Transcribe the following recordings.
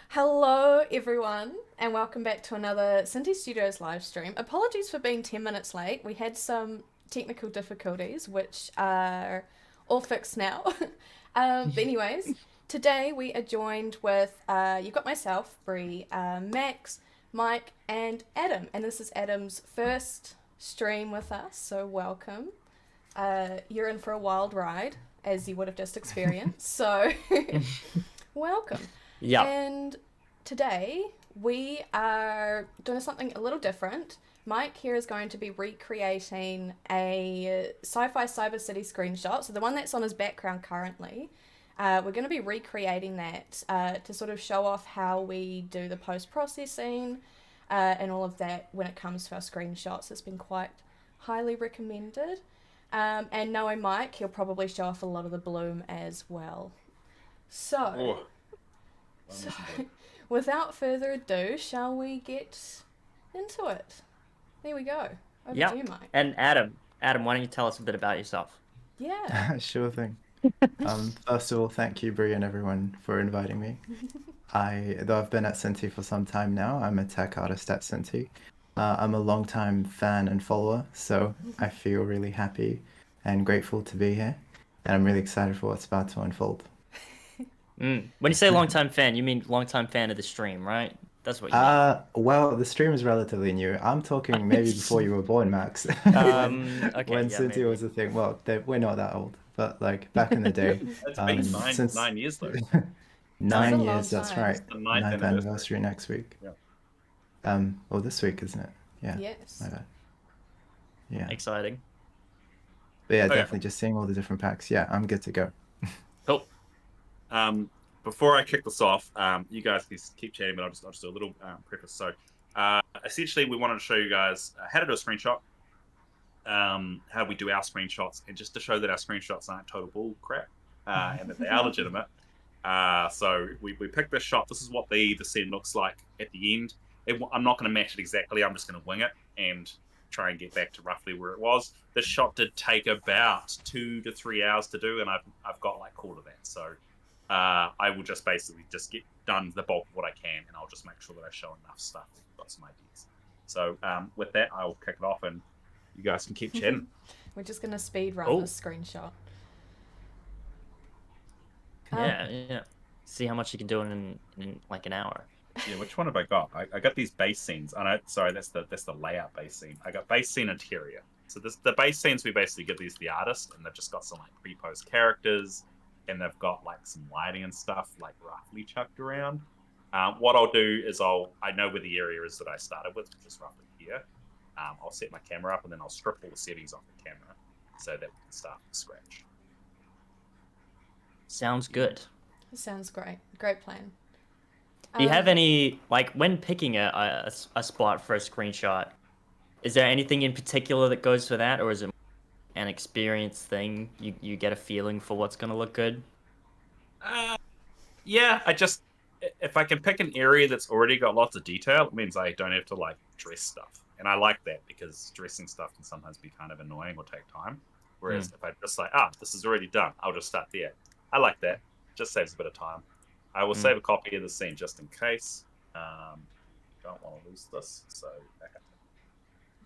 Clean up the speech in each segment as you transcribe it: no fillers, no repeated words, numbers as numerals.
Hello, everyone, and welcome back to another Cinti Studios live stream. Apologies for being 10 minutes late. We had some technical difficulties, which are all fixed now. But anyways, today we are joined with, you've got myself, Bree, Max, Mike, and Adam. And this is Adam's first stream with us, so welcome. You're in for a wild ride, as you would have just experienced, so welcome. Yeah. And today we are doing something a little different. Mike here is going to be recreating a Sci-Fi Cyber City screenshot, so the one that's on his background currently. We're going to be recreating that to sort of show off how we do the post-processing and all of that when it comes to our screenshots. It's been quite highly recommended. And knowing Mike, he'll probably show off a lot of the bloom as well. So... So, without further ado, shall we get into it? There we go. Over to you, Mike. And Adam, why don't you tell us a bit about yourself? Yeah. Sure thing. First of all, thank you, Brie, and everyone for inviting me. Though I've been at Cinti for some time now, I'm a tech artist at Cinti. I'm a long-time fan and follower, so I feel really happy and grateful to be here, and I'm really excited for what's about to unfold. When you say long-time fan, you mean long-time fan of the stream, right? That's what you mean. Well, the stream is relatively new. I'm talking maybe before you were born, Max. Okay, when yeah, Cinti maybe. was a thing. Well, we're not that old, but like back in the day. It's been since 9 years though. 9 a years, long that's time. right. It's the ninth Ninth anniversary next week. Yeah. Well, this week, isn't it? Yeah. Yes. My bad. Yeah. Exciting. But yeah, Okay. definitely just seeing all the different packs. Yeah, I'm good to go. Cool. Before I kick this off, you guys can keep chatting, but I'll just do a little preface. So, essentially, we wanted to show you guys how to do a screenshot, how we do our screenshots, and just to show that our screenshots aren't total bull crap and that they are legitimate. So we picked this shot. This is what the scene looks like at the end. I'm not going to match it exactly. I'm just going to wing it and try and get back to roughly where it was. This shot did take about 2 to 3 hours to do, and I've got like quarter of that. So I will just basically just get done the bulk of what I can, and I'll just make sure that I show enough stuff. I've got some ideas. So with that, I will kick it off, and you guys can keep chatting. We're just going to speed run Cool. this screenshot. Yeah. See how much you can do in like an hour. Yeah, which one have I got? I got these base scenes. Oh, no, sorry, that's the layout base scene. I got base scene interior. So the base scenes, we basically give these to the artist, and they've just got some like pre-post characters, and they've got like some lighting and stuff like roughly chucked around. What I'll do is I know where the area is that I started with, which is roughly here. I'll set my camera up, and then I'll strip all the settings off the camera so that we can start from scratch. Sounds good. Sounds great. Great plan. Do you have any, like, when picking a spot for a screenshot, is there anything in particular that goes for that, or is it an experience thing? You get a feeling for what's going to look good? Yeah, if I can pick an area that's already got lots of detail, it means I don't have to like dress stuff. And I like that because dressing stuff can sometimes be kind of annoying or take time. Whereas if I just like, this is already done, I'll just start there. I like that. Just saves a bit of time. I will save a copy of the scene just in case. Don't want to lose this, so back up.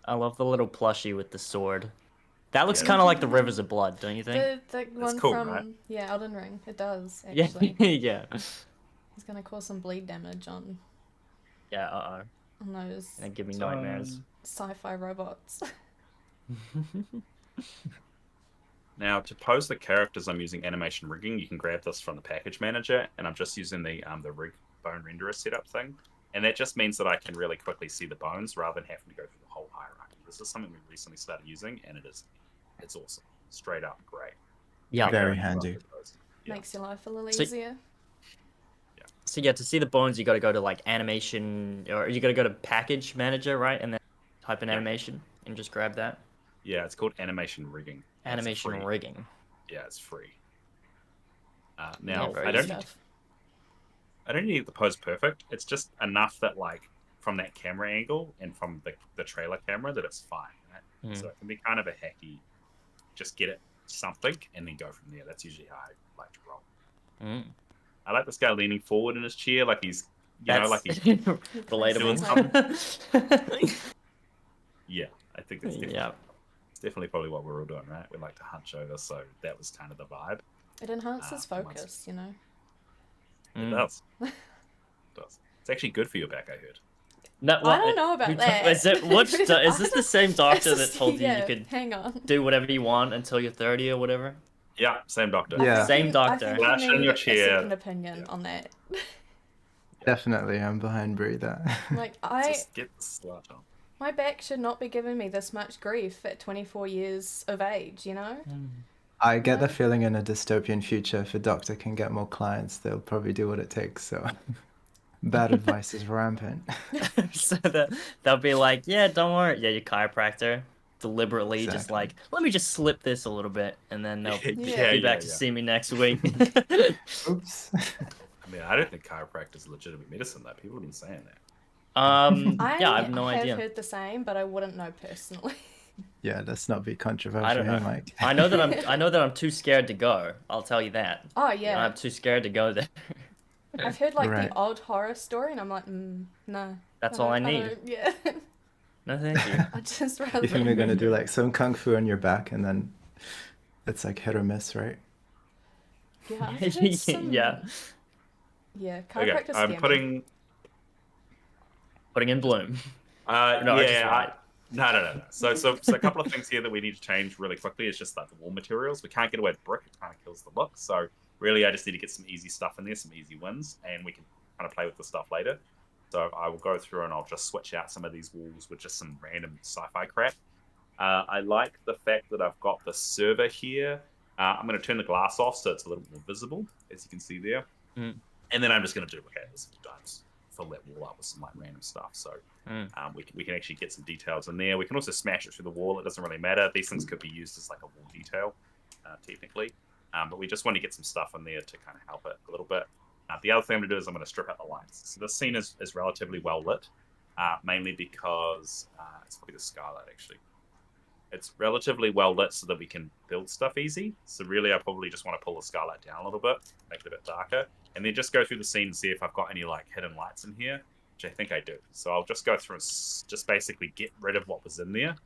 I love the little plushie with the sword. That looks kind of like the Rivers of Blood, don't you think? The one cool, from, right? yeah, Elden Ring. It does, Yeah, actually. yeah. It's going to cause some bleed damage on Yeah, those and give me nightmares. sci-fi robots. Now, to pose the characters, I'm using animation rigging. You can grab this from the package manager, and I'm just using the rig bone renderer setup thing. And that just means that I can really quickly see the bones rather than having to go through the whole hierarchy. This is something we recently started using, and it's awesome. Straight up great. Yeah. Very handy. Yeah. Makes your life a little So- easier. So yeah, to see the bones, you got to go to like animation, or you got to go to package manager, right? And then type in animation and just grab that. Yeah, it's called animation rigging. And it's Animation free. rigging. Yeah, it's free. Now, very I don't Stuff. need the pose perfect. It's just enough that like from that camera angle and from the trailer camera that it's fine. Right? So it can be kind of a hacky. Just get it something and then go from there. That's usually how I like to roll. I like this guy leaning forward in his chair, like he's, like he's relatable. Yeah, I think that's definitely, Yeah. it's definitely probably what we're all doing, right? We like to hunch over, so that was kind of the vibe. It enhances focus, you know. It does. It does. It's actually good for your back, I heard. No, I don't know about that. Is this the same doctor that told you you could hang on. do whatever you want until you're 30 or whatever? Yeah, same doctor. Yeah. Same doctor. I think Lash you in need your a chair. second opinion on that. Definitely, I'm behind Brie there. Like Just get the slut on. my back should not be giving me this much grief at 24 years of age, you know? I get the feeling in a dystopian future, if a doctor can get more clients, they'll probably do what it takes. So, bad advice is rampant. So they'll be like, yeah, don't worry. Yeah, your chiropractor deliberately just Exactly. like, let me just slip this a little bit, and then they'll be Yeah. back to see me next week. Oops. I mean, I don't think chiropractic is legitimate medicine, though. People have been saying that. Yeah, I have no idea. I've heard the same, but I wouldn't know personally. Yeah, let's not be controversial, I don't know. Mike. I know that I'm too scared to go. I'll tell you that. Oh You know, yeah, I'm too scared to go there. I've heard like Right. the odd horror story, and I'm like, no. That's all I don't- need. don't- Yeah, No, thank you. I just rather. You think they're gonna do like some kung fu on your back, and then it's like hit or miss, right? Yeah, I've heard some... Yeah. Yeah, Okay, chiropractors I'm scare me. Putting in bloom. No, I just yeah, lied. no. So a couple of things here that we need to change really quickly is just like the wall materials. We can't get away with brick; it kind of kills the look. So really, I just need to get some easy stuff in there, some easy wins, and we can kind of play with the stuff later. So I will go through and I'll just switch out some of these walls with just some random sci-fi crap. I like the fact that I've got the server here. I'm going to turn the glass off so it's a little more visible, as you can see there. Mm. And then I'm just going to duplicate this a few times, fill that wall up with some like random stuff. So we can actually get some details in there. We can also smash it through the wall. It doesn't really matter. These things could be used as like a wall detail, technically. But we just want to get some stuff in there to kind of help it a little bit. The other thing I'm going to do is I'm going to strip out the lights. So this scene is relatively well lit, mainly because it's probably the skylight actually. It's relatively well lit so that we can build stuff easy. So really, I probably just want to pull the skylight down a little bit, make it a bit darker, and then just go through the scene and see if I've got any like hidden lights in here, which I think I do. So I'll just go through and just basically get rid of what was in there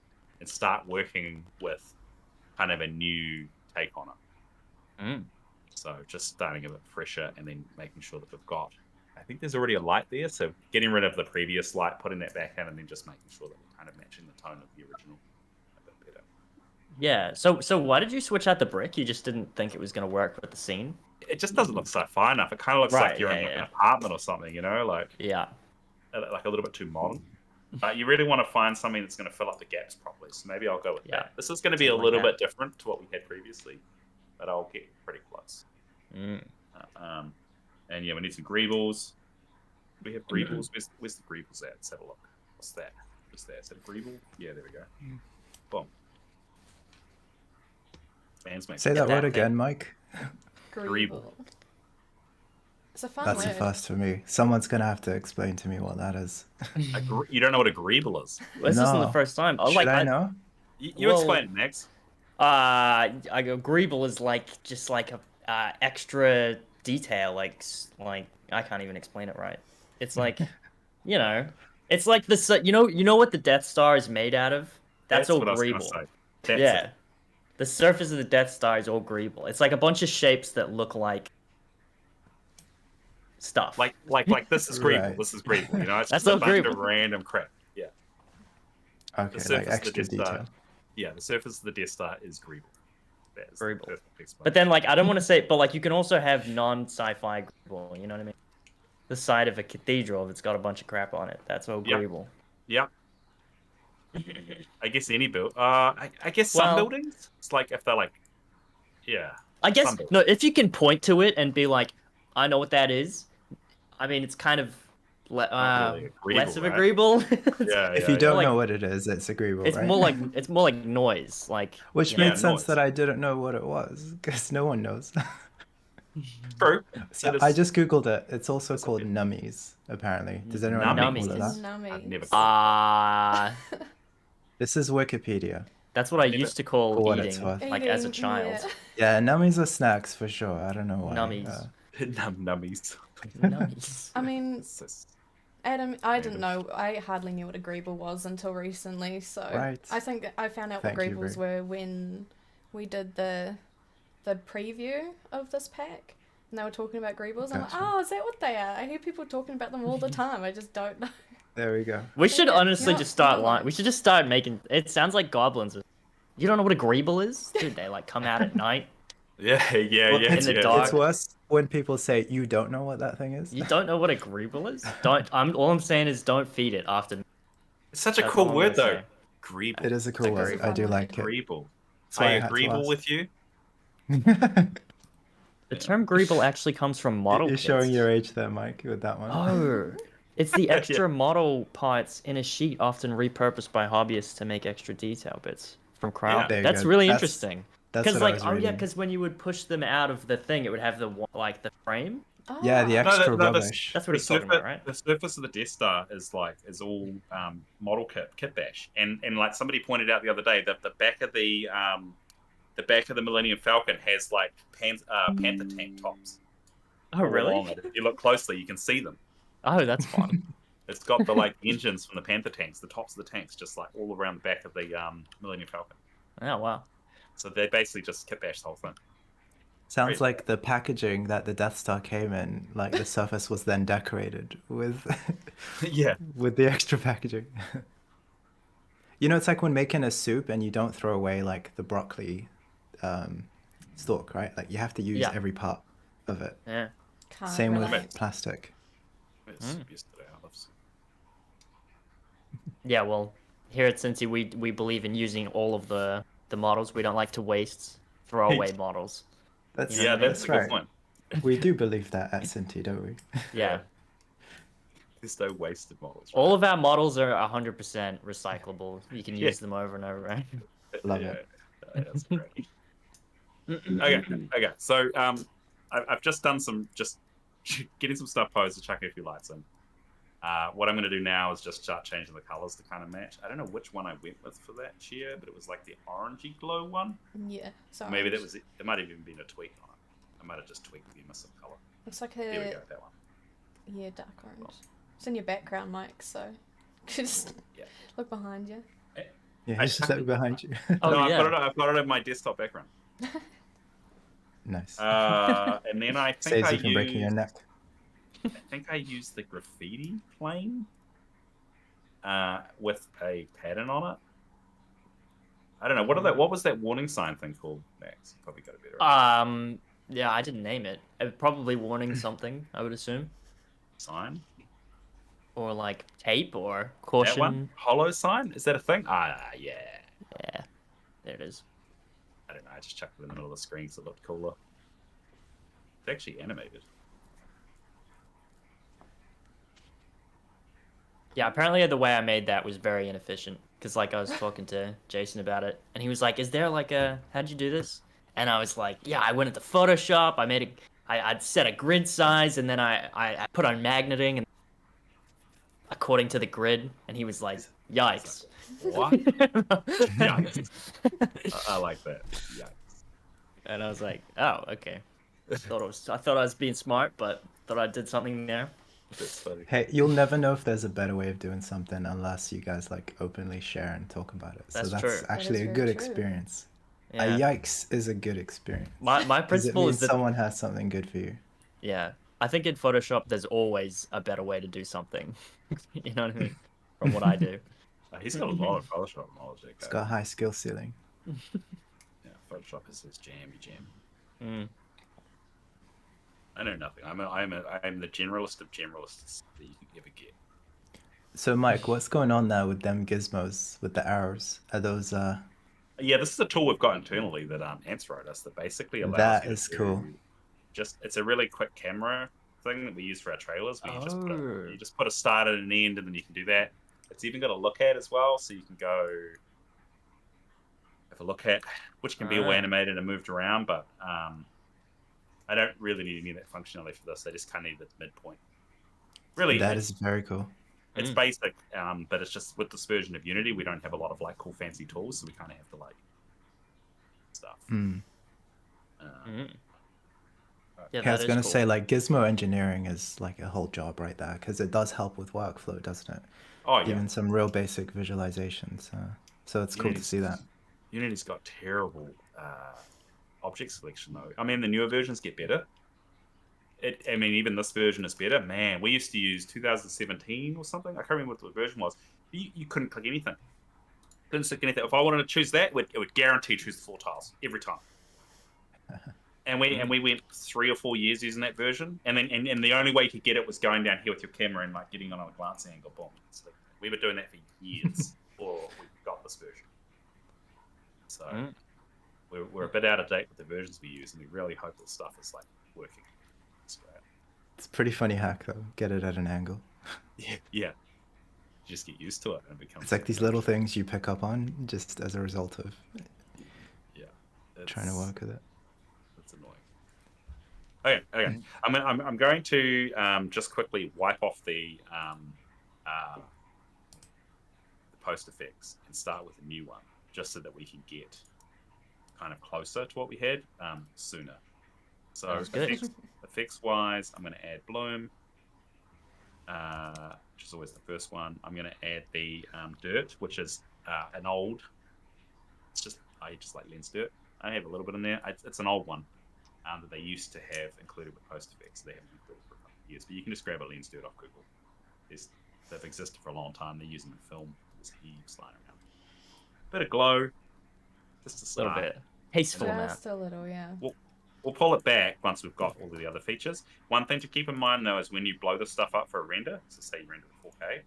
and start working with kind of a new take on it. Mm. So just starting a bit fresher and then making sure that we've got, I think there's already a light there. So getting rid of the previous light, putting that back in, and then just making sure that we're kind of matching the tone of the original a bit better. Yeah. So why did you switch out the brick? You just didn't think it was gonna work with the scene? It just doesn't look sci-fi enough. It kind of looks Right, like you're in yeah, like yeah. an apartment or something, like Yeah. a little bit too modern. But you really want to find something that's going to fill up the gaps properly. So maybe I'll go with Yeah. that. This is going to be a Something like little that. bit different to what we had previously, but I'll get pretty close. Mm. And yeah, we need some greebles. Do we have greebles? Where's the greebles at? Let's have a look. What's that? What's that? Is that a greeble? Yeah, there we go. Boom. Man's making Say that that word thing. again, Mike. Greeble. It's a fun That's a word. first for me. Someone's gonna have to explain to me what that is. You don't know what a greeble is? This isn't the No. first time. Oh, Should like I know? You Well- explain it, Max. I go greeble is like just like a extra detail, like I can't even explain it right. It's like, it's like this. You know what the Death Star is made out of? That's all what I was gonna greeble. say. That's Yeah, it. the surface of the Death Star is all greeble. It's like a bunch of shapes that look like stuff. Like this is greeble. Right. This is greeble. It's That's just a all bunch greeble. of random crap. Yeah. Okay, surface like of the extra Death Star. detail. Yeah, the surface of the Death Star is greeble. That is Greeble. the perfect explanation. But then, like, I don't want to say, but like, you can also have non-sci-fi greeble. You know what I mean? The side of a cathedral that's got a bunch of crap on it. That's all Yep. greeble. Yeah. I guess any build. I guess some Well- buildings. It's like if they're like, yeah. I guess Some no. If you can point to it and be like, I know what that is. I mean, it's kind of Not really agreeable, less of right? agreeable. Yeah. If you don't Like- know what it is, it's agreeable, It's right? more like noise. Like Which you know, made sense noise. that I didn't know what it was, because no one knows. True. So It is- I just googled it. It's also It's called okay. nummies, apparently. Does anyone know Nummies. what It's that? nummy. I've never. This is Wikipedia. That's what I Never- used to call For what eating, it's worth. like as a Eating, child. yeah. Yeah, nummies are snacks for sure. I don't know why. Nummies. Nummies. Nice. I mean, It's just- Adam, I didn't know. I hardly knew what a greeble was until recently. So Right. I think I found out what Thank you, greebles Brie. were when we did the preview of this pack, and they were talking about greebles. I'm like, Gotcha. oh, is that what they are? I hear people talking about them all the time. I just don't know. There we go. We should Yeah, honestly you're just start not line. lying. We should just start making. It sounds like goblins. You don't know what a greeble is, dude? They like come out at night. Yeah. Well, in the yeah. dark. It's worse when people say you don't know what that thing is. You don't know what a greeble is? All I'm saying is don't feed it after. It's such a That's cool all I'm word, gonna though. say. Greeble. It is a It's cool That's word. a I fun do word. like it. Greeble. That's why I I had to agreeable ask. with you. The term greeble actually comes from model You're kits. showing your age there, Mike, with that one. Oh, it's the Yeah. extra model parts in a sheet, often repurposed by hobbyists to make extra detail bits from crowd. Yeah. There you That's go. really That's- interesting. That's Because what I like, was oh yeah, reading. because when you would push them out of the thing, it would have the the frame. Yeah, the Ah. extra the- rubbish. That's what he's talking about, right? The surface of the Death Star is all model kit bash, and like somebody pointed out the other day that the back of the Millennium Falcon has like panther tank tops. Oh all really? along it. If you look closely, you can see them. Oh, that's fun. It's got the like engines from the Panther tanks, the tops of the tanks, just like all around the back of the Millennium Falcon. Oh wow. So they basically just kit bash the whole thing. Sounds Crazy. like the packaging that the Death Star came in, like the surface was then decorated with Yeah. with the extra packaging. You know, it's like when making a soup and you don't throw away like the broccoli stalk, right? Like you have to use Yeah. every part of it. Yeah. Can't Same relate. with plastic. It's yesterday. I love soup. Yeah. Well, here at Cincy, we believe in using all of the models. We don't like to waste throwaway models. That's You know Yeah, what I mean? that's a good right. point. We do believe that at Cinti, don't we? Yeah. There's no wasted models. All of our models are 100% recyclable. You can Yeah. use them over and over, right? Love Yeah, it. that's great. Okay. So I've just done getting some stuff posed to chuck a few lights in. What I'm going to do now is just start changing the colors to kind of match. I don't know which one I went with for that cheer, but it was like the orangey glow one. Yeah. Sorry. Maybe that was it. It might have even been a tweak on it. I might have just tweaked the emissive color. Looks like There we a go, that one. dark orange. It's in your background, Mike. So just Yeah. look behind you. Yeah, I he's just like behind you. Oh, no, yeah. I've got it on my desktop background. Nice. And then I think Saves I you from breaking your used, neck. I think I used the graffiti plane with a pattern on it. I don't know. What was that warning sign thing called, Max? You probably got a better Yeah, I didn't name it. Probably warning something, I would assume. sign. Or like tape or That caution. one? Hollow sign? Is that a thing? Yeah. Yeah. There it is. I don't know. I just chucked it in the middle of the screen because it looked cooler. It's actually animated. Yeah, apparently the way I made that was very inefficient. Because like I was talking to Jason about it, and he was like, "Is there like how'd you do this?" And I was like, "Yeah, I went into Photoshop. I'd set a grid size, and then I put on magneting and according to the grid." And he was like, "Yikes!" What? Yikes. I like that. Yikes. And I was like, "Oh, okay." I thought I was being smart, but thought I did something there. That's funny. Hey, you'll never know if there's a better way of doing something unless you guys like openly share and talk about it. That's so that's true. actually That a is good very true. experience. Yeah. A yikes is a good experience. My 'Cause it principle means is that someone has something good for you. yeah, I think in Photoshop there's always a better way to do something. You know what I mean? From what I do. He's got a lot of Photoshop knowledge. That It's guy. got a high skill ceiling. Yeah, Photoshop is his jam. Mm. I know nothing. I'm the generalist of generalists that you can ever get. So Mike, what's going on there with them gizmos with the arrows? Are those Yeah, this is a tool we've got internally that Ants wrote us that basically allows That you is to cool. it's a really quick camera thing that we use for our trailers. Where Oh. you just put a start and an end, and then you can do that. It's even got a look at as well, so you can go have a look at, which can be all Ah. animated and moved around. But I don't really need any of that functionality for this. I just kind of need the midpoint. Really, that is very cool. it's basic, but it's just with this version of Unity, we don't have a lot of like cool fancy tools, so we kind of have to like stuff. Mm. Uh, Mm. Yeah, Yeah, I was that is gonna cool. say like gizmo engineering is like a whole job right there because it does help with workflow, doesn't it? Oh yeah, Even some real basic visualizations. So it's cool to Unity's see that. Unity's got terrible object selection though. I mean, the newer versions get better. I mean, even this version is better. Man, we used to use 2017 or something. I can't remember what the version was. You couldn't click anything. Couldn't click anything. If I wanted to choose that, it would guarantee choose the 4 tiles every time. And we went 3 or 4 years using that version, and then and the only way you could get it was going down here with your camera and like getting on a glance angle. Boom. So we were doing that for years before we got this version. So we're a bit out of date with the versions we use, and we really hope that stuff is like working. It's great. It's a pretty funny hack though. Get it at an angle. Yeah. You just get used to it, and it becomes. It's like these little things you pick up on just as a result of trying to work with it. It's annoying. Okay. I'm going to just quickly wipe off the post effects and start with a new one, just so that we can get kind of closer to what we had sooner. So effects wise, I'm going to add bloom, which is always the first one. I'm going to add the dirt, which is an old. I just like lens dirt. I have a little bit in there. It's an old one that they used to have included with post effects. They haven't included for a couple of years, but you can just grab a lens dirt off Google. They've existed for a long time. They're using them in film. There's heaps lying around. Bit of glow, just a little bit. Tasteful amount. Just a little, yeah. We'll pull it back once we've got all of the other features. One thing to keep in mind though is when you blow this stuff up for a render, so say you render with 4K,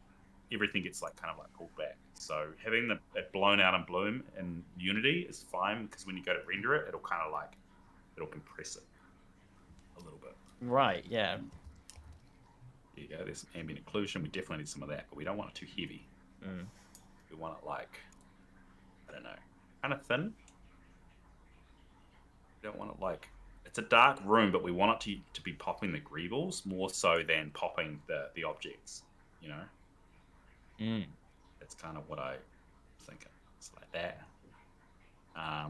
everything gets like kind of like pulled back. So having it blown out in bloom in Unity is fine because when you go to render it, it'll compress it a little bit. Right. Yeah. There you go. There's some ambient occlusion. We definitely need some of that, but we don't want it too heavy. We want it like, I don't know, kind of thin. We don't want it like, it's a dark room, but we want it to be popping the greebles more so than popping the objects, you know? That's kind of what I'm thinking. It's like that.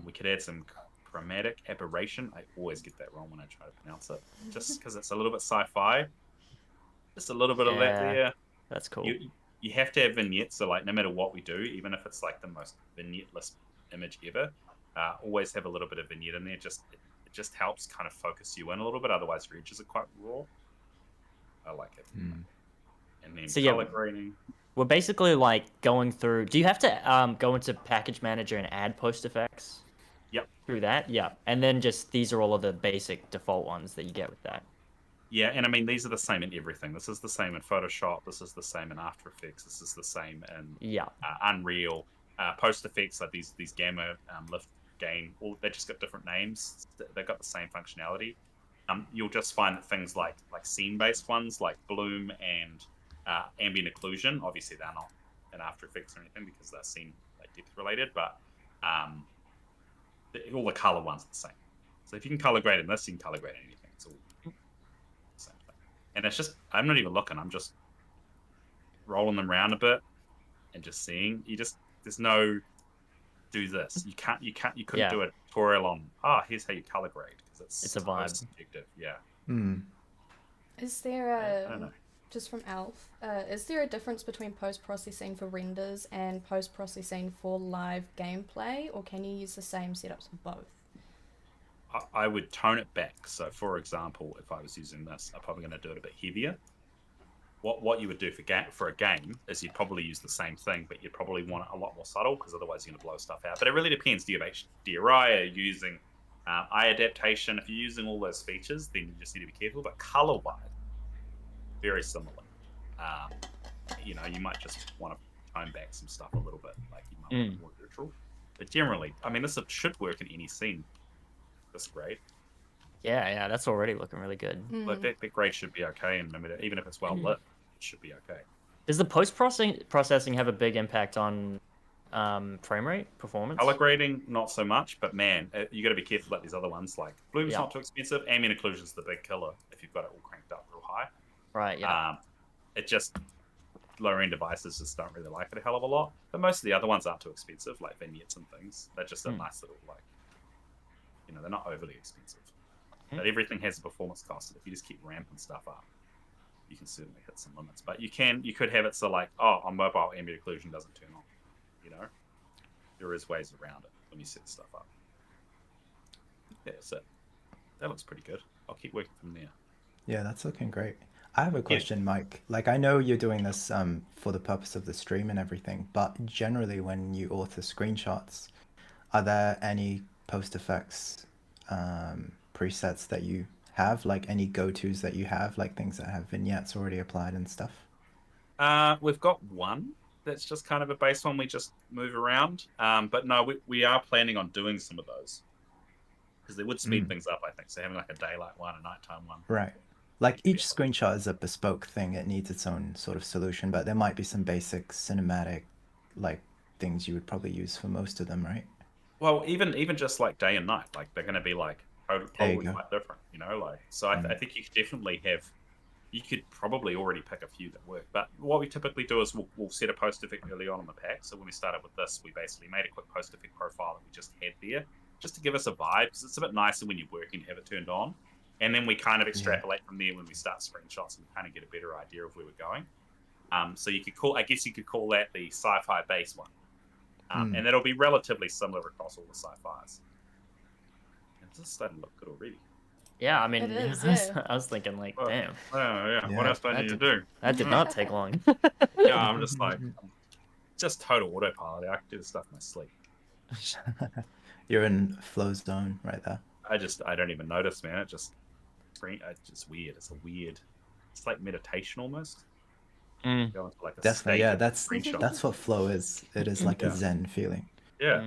We could add some chromatic aberration. I always get that wrong when I try to pronounce it, just because it's a little bit sci-fi. Just a little bit of that there. That's cool. You have to have vignettes, so like no matter what we do, even if it's like the most vignette-less image ever, always have a little bit of vignette in there. It just helps kind of focus you in a little bit. Otherwise, your edges are quite raw. I like it. And then color grading. We're basically like going through. Do you have to go into Package Manager and add post effects? Yep. Through that, yeah. And then just these are all of the basic default ones that you get with that. Yeah, and I mean these are the same in everything. This is the same in Photoshop. This is the same in After Effects. This is the same in Unreal. Post effects like these gamma, lift, gain. They just got different names. They've got the same functionality. You'll just find that things like scene-based ones like bloom and ambient occlusion. Obviously, they're not in After Effects or anything because they're scene depth related, but all the color ones are the same. So if you can color grade in this, you can color grade in anything. It's all the same thing. And it's just, I'm not even looking. I'm just rolling them around a bit and just seeing. There's no do this. You couldn't do a tutorial on here's how you color grade because it's a vibe. Subjective. Yeah. Is there I don't know. just from Alf, is there a difference between post-processing for renders and post-processing for live gameplay, or can you use the same setups for both? I would tone it back. So, for example, if I was using this, I'm probably going to do it a bit heavier. What you would do for a game is you'd probably use the same thing, but you'd probably want it a lot more subtle because otherwise you're going to blow stuff out. But it really depends. Do you have HDRI? Are you using eye adaptation? If you're using all those features, then you just need to be careful. But color-wise, very similar. You might just want to tone back some stuff a little bit, like you might want it more neutral. But generally, I mean, this should work in any scene. This grade. Yeah, that's already looking really good. Like that grade should be okay, and even if it's well lit, it should be okay. Does the post-processing have a big impact on frame rate, performance? Color grading, not so much, but man, you got to be careful about these other ones. Like bloom's not too expensive. Ambient occlusion's the big killer if you've got it all cranked up real high. Right. Yeah. It just lower end devices just don't really like it a hell of a lot. But most of the other ones aren't too expensive, like vignettes and things. They're just a nice little they're not overly expensive. But everything has a performance cost. And if you just keep ramping stuff up, you can certainly hit some limits. But you could have it so like, oh, on mobile, ambient occlusion doesn't turn on. You know, there is ways around it when you set stuff up. Yeah, so that looks pretty good. I'll keep working from there. Yeah, that's looking great. I have a question, Mike. Like, I know you're doing this for the purpose of the stream and everything, but generally when you author screenshots, are there any post effects presets that you have, like any go-tos that you have, like things that have vignettes already applied and stuff? We've got one that's just kind of a base one we just move around. But no, we are planning on doing some of those because they would speed things up, I think. So having like a daylight one, a nighttime one. Right. Like each screenshot is a bespoke thing. It needs its own sort of solution, but there might be some basic cinematic like things you would probably use for most of them, right? Well, even just like day and night, like they're going to be like totally go. quite different, you know. Like, so I think you could definitely have. You could probably already pick a few that work. But what we typically do is we'll set a post effect early on in the pack. So when we started with this, we basically made a quick post effect profile that we just had there, just to give us a vibe. Because it's a bit nicer when you're working to have it turned on. And then we kind of extrapolate from there when we start screenshots and kind of get a better idea of where we're going. So you could call that the sci-fi base one. And that'll be relatively similar across all the sci-fis. It's just starting to look good already. Yeah, I mean, It is, yeah. I was thinking like, damn, Yeah. What else do I need to do? that did not take long. Yeah, I'm just like, just total autopilot. I can do this stuff in my sleep. You're in flow zone right there. I don't even notice, man. It's just weird. It's like meditation almost. Go into like a Definitely, state yeah. of screenshot. That's what flow is. It is like a zen feeling. Yeah.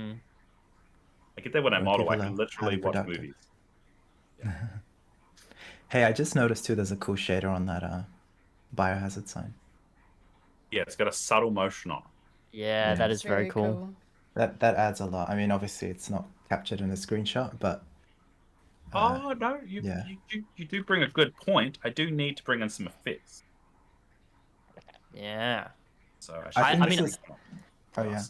I get that when I When model. I people can are literally highly watch productive. movies. Hey, I just noticed too. There's a cool shader on that biohazard sign. Yeah, it's got a subtle motion on it. Yeah, that is very cool. That adds a lot. I mean, obviously it's not captured in a screenshot, but Oh no, you do bring a good point. I do need to bring in some effects. Yeah. So I think I this mean- is. Oh yeah.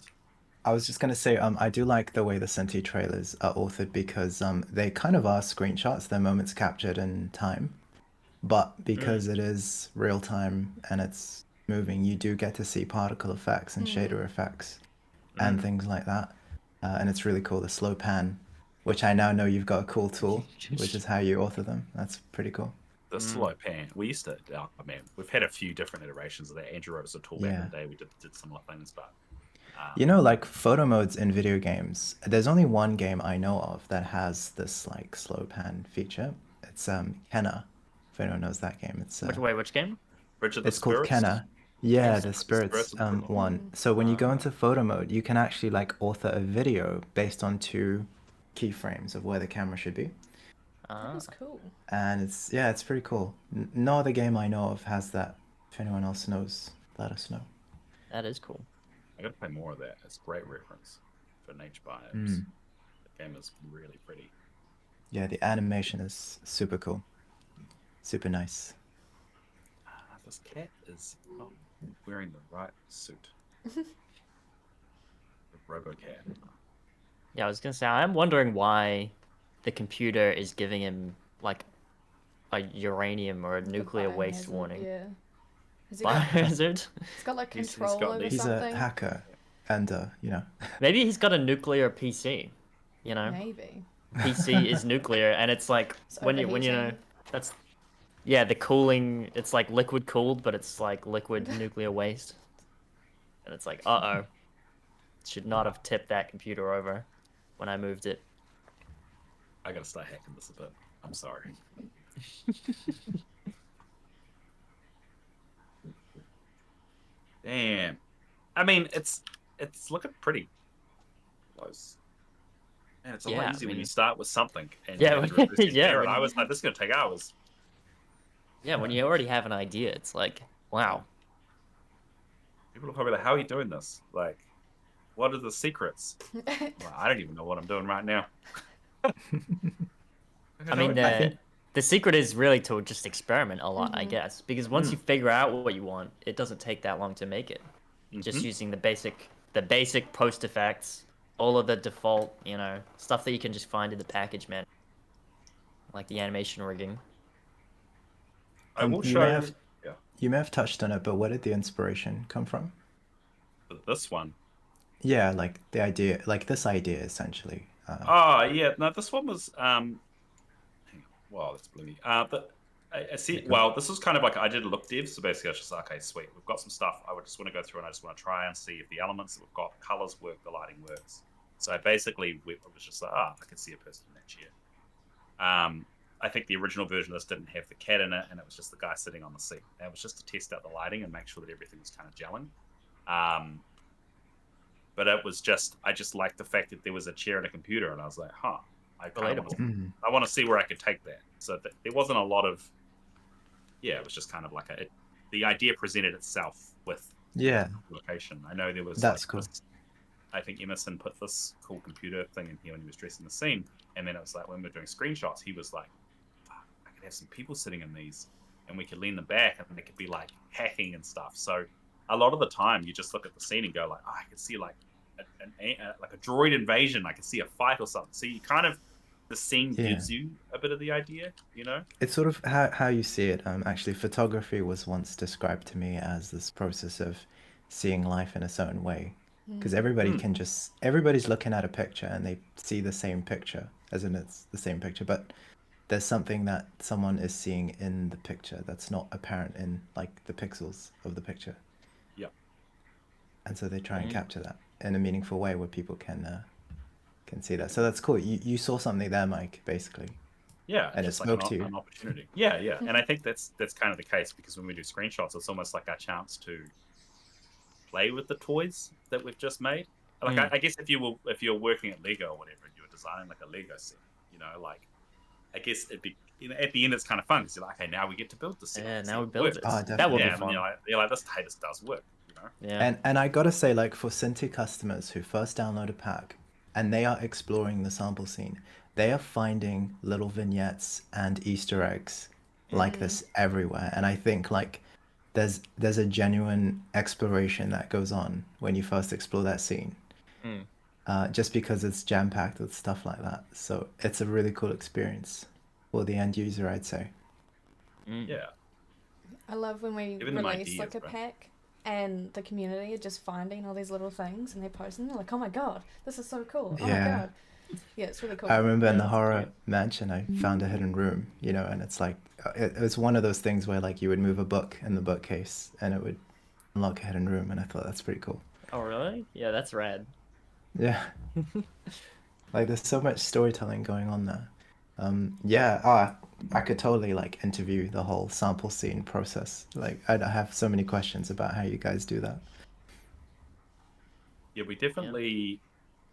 I was just gonna say, I do like the way the Senti trailers are authored because they kind of are screenshots. They're moments captured in time, but because it is real time and it's moving, you do get to see particle effects and shader effects and things like that. And it's really cool. The slow pan, which I now know you've got a cool tool, which is how you author them. That's pretty cool. The slow pan. We used to. Oh man, we've had a few different iterations of that. Andrew wrote us a tool back in the day. We did similar things, but. You know, like photo modes in video games, there's only one game I know of that has this like slow pan feature. It's Kenna, if anyone knows that game. It's Which game? Bridge of the it's called Spirits? Kenna. Yeah, Yes, the the spirits Spirits one. So when you go into photo mode, you can actually like author a video based on 2 keyframes of where the camera should be. That was cool. And it's pretty cool. No other game I know of has that. If anyone else knows, let us know. That is cool. I gotta play more of that. It's a great reference for nature biomes. The game is really pretty. Yeah, the animation is super cool. Super nice. This cat is not wearing the right suit. The RoboCat. Yeah, I was gonna say, I'm wondering why the computer is giving him like a uranium or a nuclear waste Biohazard, warning. Yeah. Has he got, Biohazard? it's got like He's control got over these- He's something. a hacker, and you know. Maybe he's got a nuclear PC. You know, Maybe. PC is nuclear, and it's like It's when you know overheating. that's the cooling. It's like liquid cooled, but it's like liquid nuclear waste, and it's like should not have tipped that computer over when I moved it. I gotta start hacking this a bit. I'm sorry. Damn. I mean, it's looking pretty close. And it's a Yeah, lot easier I when mean- you start with something. And Yeah, you introduce it yeah, there, and when- I was like, this is gonna take hours. Yeah, when you already have an idea, it's like, wow. People are probably like, how are you doing this? Like, what are the secrets? Well, I don't even know what I'm doing right now. I mean, I think- the secret is really to just experiment a lot, I guess, because once you figure out what you want, it doesn't take that long to make it. Just using the basic post effects, all of the default, stuff that you can just find in the package, man. like the animation rigging. I will you show. may have Yeah, you may have touched on it, but where did the inspiration come from? this one. Yeah, like the idea, like this idea essentially. Oh yeah, no, this one was hang on. Wow, that's bloomy. But I see. Like, Well, this was kind of like I did a look div, so basically I was just like, okay, sweet, we've got some stuff. I would just want to go through and I just want to try and see if the elements that we've got, the colors work, the lighting works. So I basically it was just like, I can see a person in that chair. I think the original version of this didn't have the cat in it, and it was just the guy sitting on the seat. And it was just to test out the lighting and make sure that everything was kind of gelling. But it was just I just liked the fact that there was a chair and a computer, and I was like, I kind of Relatable. I want to see where I could take that. So there wasn't a lot of, it was just kind of like the idea presented itself with yeah, location. I know there was that's like cool. I think Emerson put this cool computer thing in here when he was dressing the scene, and then it was like when we were doing screenshots, he was like, fuck, I could have some people sitting in these, and we could lean them back, and they could be like hacking and stuff. So a lot of the time, you just look at the scene and go like, I could see like like a droid invasion. I could see a fight or something. So you kind of the scene Yeah. gives you a bit of the idea, It's sort of how you see it. Actually, photography was once described to me as this process of seeing life in a certain way. Because everybody's looking at a picture and they see the same picture, as in it's the same picture, but there's something that someone is seeing in the picture that's not apparent in like the pixels of the picture. Yeah. And so they try and capture that in a meaningful way where people can see that. So that's cool. You saw something there, Mike, basically. Yeah, And it just like spoke to you. an opportunity. Yeah, yeah, and I think that's kind of the case because when we do screenshots, it's almost like our chance to play with the toys that we've just made. Like I guess if you're working at Lego or whatever, and you're designing like a Lego set, like I guess it'd be at the end it's kind of fun because you're like, okay, now we get to build the set. Yeah, See now we if it build works. it. Oh, That would definitely. be Yeah, and then fun. you're like, this does work. Yeah. And I gotta say, like for Cinti customers who first download a pack and they are exploring the sample scene, they are finding little vignettes and Easter eggs like this everywhere. And I think like there's a genuine exploration that goes on when you first explore that scene. Just because it's jam packed with stuff like that. So it's a really cool experience for the end user, I'd say. Yeah. I love when we Giving them release ideas, like a right? pack and the community are just finding all these little things and they're posting. They're like, "Oh my god, this is so cool! Oh Yeah. my god, yeah, it's really cool." I remember in the Yeah, horror yeah. mansion, I found a hidden room, and it's like it was one of those things where like you would move a book in the bookcase and it would unlock a hidden room, and I thought that's pretty cool. Oh really? Yeah, that's rad. Yeah, like there's so much storytelling going on there. Yeah, I could totally like interview the whole sample scene process. Like I have so many questions about how you guys do that. Yeah, we definitely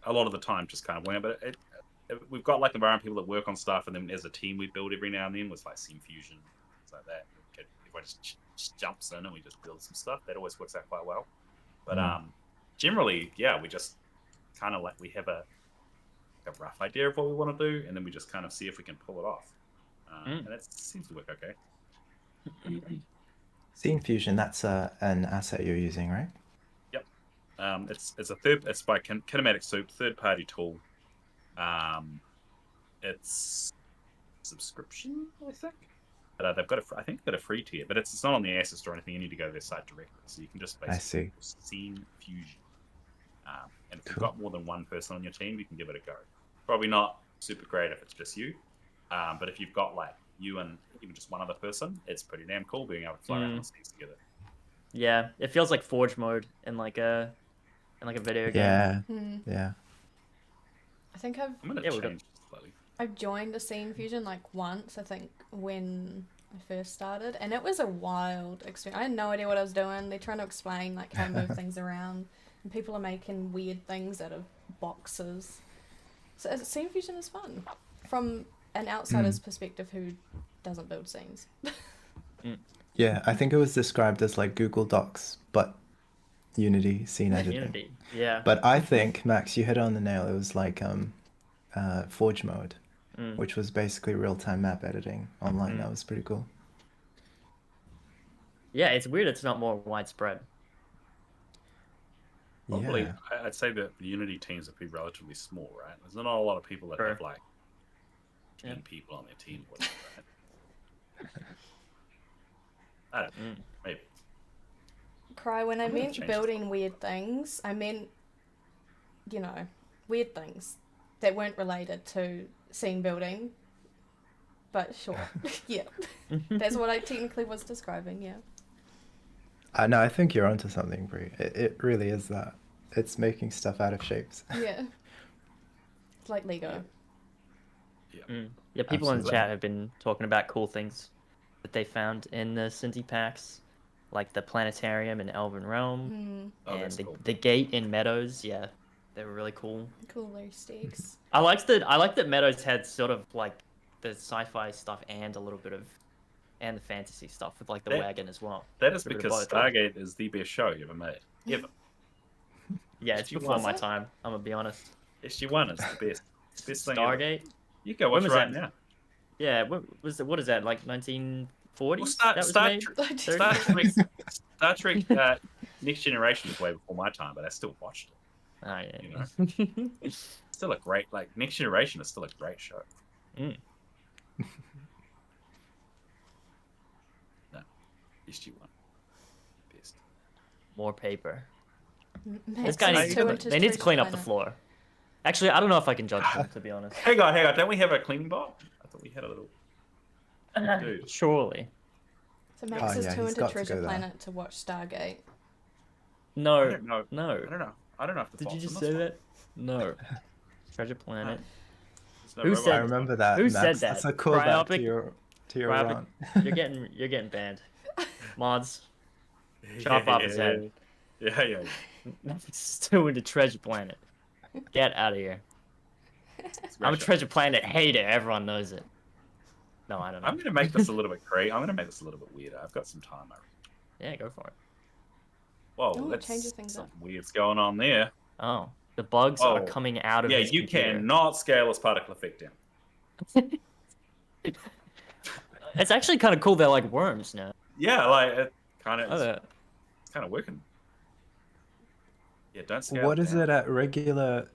a lot of the time just kind of wing it, but we've got like environment people that work on stuff, and then as a team we build every now and then with like scene fusion, things like that. Everyone just jumps in and we just build some stuff. That always works out quite well. But generally, yeah, we just kind of like we have a rough idea of what we want to do, and then we just kind of see if we can pull it off. And it seems to work okay. Scene fusion, that's an asset you're using, right? Yep. It's by Kinematic Soup, third-party tool. It's subscription, I think. But they've got I think they've got a free tier, but it's not on the Asset Store or anything. You need to go to their site directly, so you can just basically Scene Fusion. And if you've got more than one person on your team, you can give it a go. Probably not super great if it's just you, but if you've got like you and even just one other person, it's pretty damn cool being able to fly around the scenes together. Yeah, it feels like Forge mode in like a video game. Yeah, yeah. I think I'm gonna change slightly. I've joined a scene fusion like once. I think when I first started, and it was a wild experience. I had no idea what I was doing. They're trying to explain like how to move things around, and people are making weird things out of boxes. So scene fusion is fun from an outsider's perspective who doesn't build scenes. Yeah, I think it was described as like Google Docs, but Unity scene editing. Unity. Yeah. But I think, Max, you hit it on the nail. It was like Forge mode, which was basically real-time map editing online. That was pretty cool. Yeah, it's weird it's not more widespread. Probably, Yeah. I'd say that the Unity teams would be relatively small, right? There's not a lot of people that have like 10 people on their team. Whatever, right? I don't know. Maybe. Cry, when I I'm gonna meant change building weird things, I meant, you know, weird things that weren't related to scene building. But sure, yeah. That's what I technically was describing, yeah. No, I think you're onto something, Brie. It really is that. It's making stuff out of shapes. Yeah. It's like Lego. Yeah, people in the Absolutely. chat have been talking about cool things that they found in the Cinti packs, like the planetarium in Elven Realm, Oh, and that's cool. the gate in Meadows. Yeah, they were really cool. Cooler sticks. I liked that Meadows had sort of like the sci-fi stuff and a little bit of and the fantasy stuff with like the wagon as well. That is A bit of because both. Stargate is the best show you ever made. Ever. Yeah, it's She before was my it? time. I'm gonna be honest. SG1 is the best. Best thing ever. Stargate. You go watch When it was right that? now. Yeah, what is that, like 1940s? Well, that was made? Star Trek Next Generation was way before my time, but I still watched it. Oh, yeah. You know? Still a great, like, Next Generation is still a great show. Mm. No, SG1. Best. More paper. This Max guy is needs too to, into they need to clean up the Treasure floor. Actually, I don't know if I can judge them, to be honest. Hang on. Don't we have a cleaning bot? I thought we had a little. Dude. Surely. Planet. So Max is yeah, too he's into got to Treasure go there. Planet to watch Stargate. I No. don't know. No. I don't know. I don't know if the Did you bot's just on say this one. that? No. Treasure Planet. There's no Who robot. said- I remember that. Who Max. said that? That's a callback Cryopic- to your Cryopic- rant. You're getting banned. Mods. Chop off his head. Yeah. Max is too into Treasure Planet. Get out of here. It's a great I'm a show. Treasure Planet hater. Everyone knows it. No, I don't know. I'm going to make this a little bit crazy. I'm going to make this a little bit weirder. I've got some time. I reckon. Yeah, go for it. Whoa, Oh, that's changes things up. something weird's going on there. Oh, the bugs Oh. are coming out of Yeah, his you computer. cannot scale this particle effect down. It's actually kind of cool. They're like worms now. Yeah, like it kind of, Oh, it's kind of working. Yeah, don't scale. What it is down. it at regular?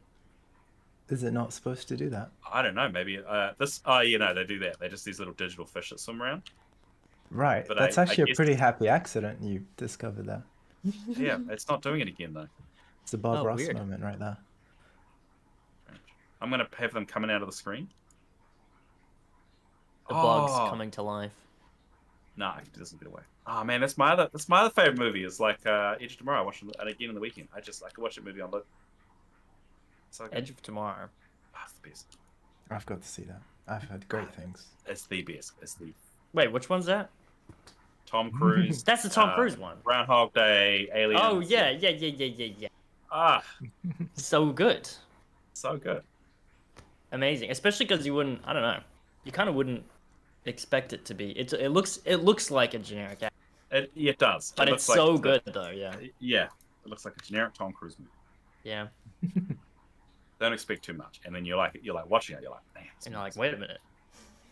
Is it not supposed to do that? I don't know. Maybe this. Oh, you know, they do that. They're just these little digital fish that swim around. Right. But That's I actually a guess- pretty happy accident you discovered that. Yeah, it's not doing it again though. It's a Bob Oh, Ross weird. Oh, moment right there. I'm gonna have them coming out of the screen. the bugs Oh. coming to life. Nah, it doesn't get away. Oh man, that's my other favorite movie. Is like Edge of Tomorrow. I watched it again in the weekend. I could watch that movie on loop. So good. Edge of Tomorrow. Ah, it's the best. I've got to see that. I've heard great things. It's the best. It's the Wait, which one's that? Tom Cruise. That's the Tom Cruise one. Groundhog Day, Aliens. Oh yeah. Ah, So good, so good. amazing. Especially because you wouldn't. I don't know. You kind of wouldn't expect it to be. It looks like a generic act, It does. but It it's looks like so a- good though. Yeah. Yeah, it looks like a generic Tom Cruise movie. Yeah. Don't expect too much, and then you're like watching it. You're like, man. And you're like, wait a minute.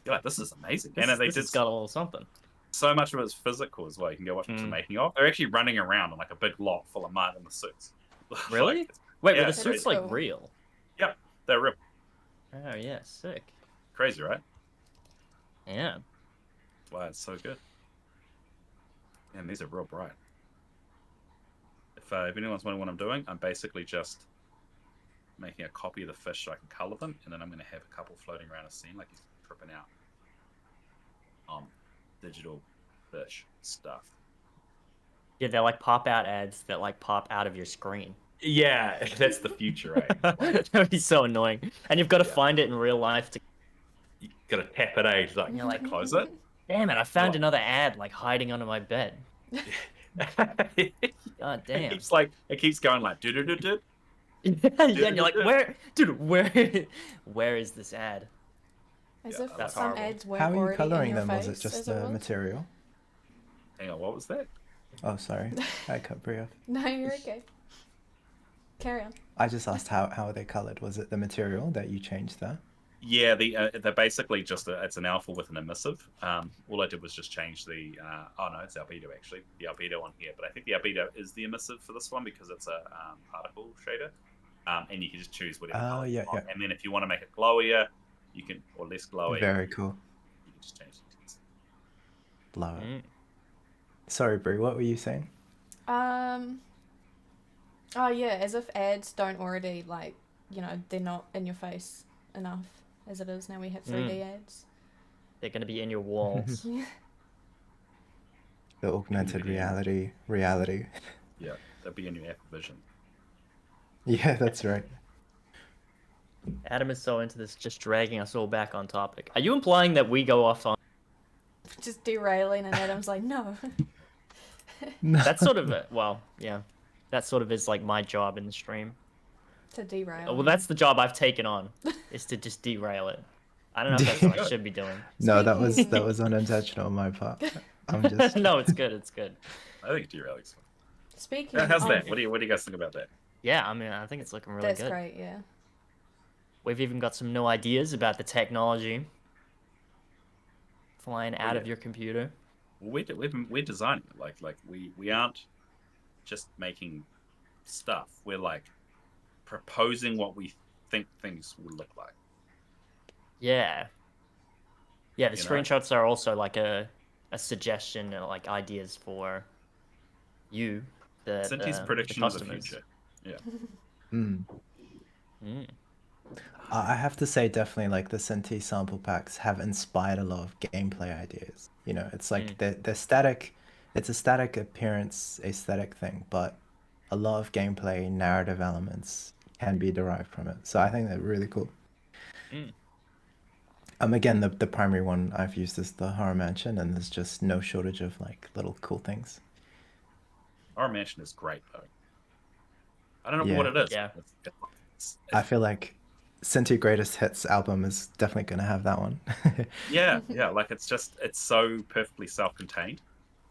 You're like, this is amazing. This, And they this did has got a little something. so much of it's physical as well. You can go watch the making of. They're actually running around on like a big lot full of mud in the suits. Really? Like, Wait, yeah, were the it's suits crazy. like real? yep, they're real Oh yeah, sick. crazy, right? Yeah. That's why it's so good. And these are real bright. If anyone's wondering what I'm doing, I'm basically just making a copy of the fish so I can color them, and then I'm going to have a couple floating around a scene like he's tripping out digital fish stuff. Yeah, they're like pop out ads that like pop out of your screen. Yeah, that's the future, right? That would be so annoying. And you've got to Yeah. find it in real life to. You gotta tap it out, like, You're like, close it. Damn it! I found What? another ad like hiding under my bed. God damn. It keeps going like do do do do. Yeah, and you're like, where is this ad? As Yeah, if that's some horrible. ads weren't How are you already coloring in your them? Was it face, just as the was. material? Hang on, what was that? Oh, sorry. I cut Brie off. No, you're okay. Carry on. I just asked how are they colored? Was it the material that you changed there? Yeah, they're basically just it's an alpha with an emissive. All I did was just change the. Oh no, it's albedo actually. The albedo on here, but I think the albedo is the emissive for this one because it's a particle shader. And you can just choose whatever. Oh, color you yeah, want. yeah. And then if you want to make it glowier, You can, or less glowy. Very cool. You can just change the intensity. Love it. Mm. Sorry, Brie, what were you saying? Oh yeah, as if ads don't already like, they're not in your face enough as it is. Now we have 3D ads. They're gonna be in your walls. Yeah. The augmented reality. Yeah, that'd be in your Apple Vision. Yeah, that's right. Adam is so into this, just dragging us all back on topic. Are you implying that we go off on? Just derailing, and Adam's like, no. That's sort of it. Well, yeah, that sort of is like my job in the stream. To derail. Well, that's the job I've taken on, is to just derail it. I don't know if that's what I should be doing. No, that Speaking- was unintentional on my part. I'm just No, it's good. It's good. I think derailing's fun. Speaking How's of, that? What do you guys think about that? Yeah, I mean, I think it's looking really that's good. great, yeah. We've even got some new ideas about the technology flying out of your computer. Well, we're designing it. Like we aren't just making stuff. We're like proposing what we think things would look like. Yeah. Yeah, the You know? screenshots are also like a suggestion, like ideas for you, Cinti's the prediction of the customers. future. Yeah. Mm. Mm. I have to say, definitely, like the Senti sample packs have inspired a lot of gameplay ideas. You know, it's like they're static. It's a static appearance aesthetic thing, but a lot of gameplay narrative elements can be derived from it. So I think they're really cool. Mm. Again, the primary one I've used is the Horror Mansion, and there's just no shortage of like little cool things. Our mansion is great though. I don't know Yeah. what it is. Yeah. I feel like Senti Greatest Hits album is definitely going to have that one. Yeah, like it's so perfectly self-contained.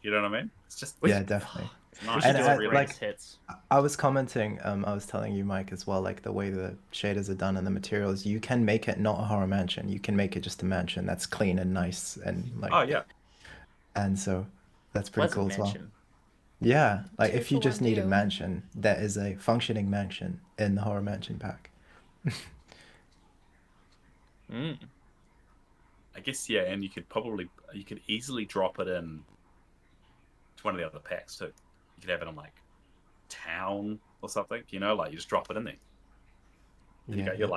You know what I mean? It's just Yeah, definitely. it's nice. We should And do I- a greatest like- hits. I was commenting, I was telling you, Mike, as well, like the way the shaders are done and the materials, you can make it not a horror mansion. You can make it just a mansion that's clean and nice and like. Oh yeah. And so that's pretty Pleasant cool as well. mansion. Yeah, like Two if you for just one need a deal. mansion, there is a functioning mansion in the horror mansion pack. Mm. I guess yeah, and you could easily drop it in to one of the other packs too. You could have it in like town or something, you know, like you just drop it in there. There you go. You're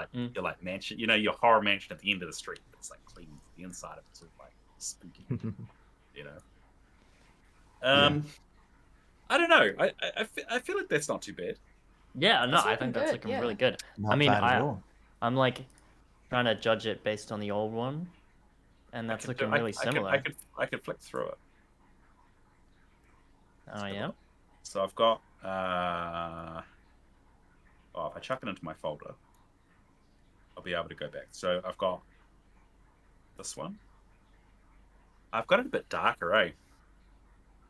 like mansion, you know, your horror mansion at the end of the street. It's like clean the inside of it's all like spooky, you know. I don't know. I feel like that's not too bad. Yeah, no, It's I looking think that's good, looking yeah. really good. Not I mean, bad at all. I'm like trying to judge it based on the old one, and that's looking really similar. I could flick through it. Oh yeah. So I've got if I chuck it into my folder, I'll be able to go back. So I've got this one. I've got it a bit darker, eh?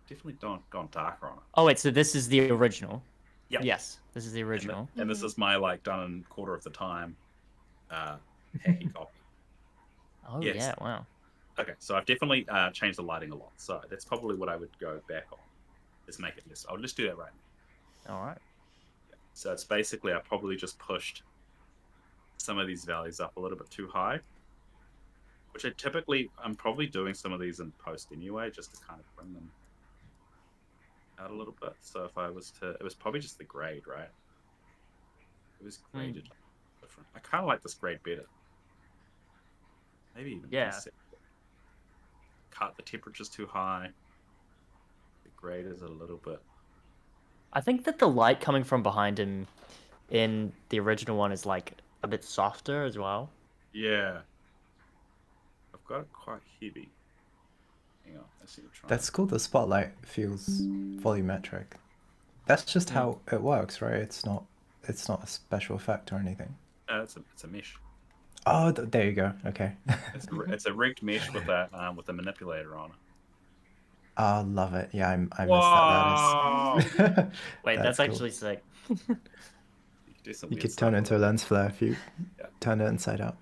Definitely gone darker on it. Oh wait, so this is the original. Yep. Yes, this is the original. And this is my like done in quarter of the time hacky copy. Oh Yes. yeah, wow. Okay, so I've definitely changed the lighting a lot. So that's probably what I would go back on. Is make it less. I'll just do that right now. All right. So it's basically I probably just pushed some of these values up a little bit too high, which I'm probably doing some of these in post anyway, just to kind of bring them out a little bit. So if I was to, it was probably just the grade, right? It was graded different. I kind of like this grade better. Maybe even Yeah. cut the temperature's too high. The grade is a little bit. I think that the light coming from behind him in the original one is like a bit softer as well. Yeah. I've got it quite heavy. Hang on, I see what you're trying. That's cool. The spotlight feels volumetric. That's just how it works, right? It's not a special effect or anything. It's a mesh. Oh, there you go. Okay. It's a rigged mesh with a manipulator on it. Oh, love it. Yeah, I missed that. Wow. That is. Wait, that's cool. actually sick. You could do some You weird could stuff turn it with into a lens flare if you Yeah. turn it inside out.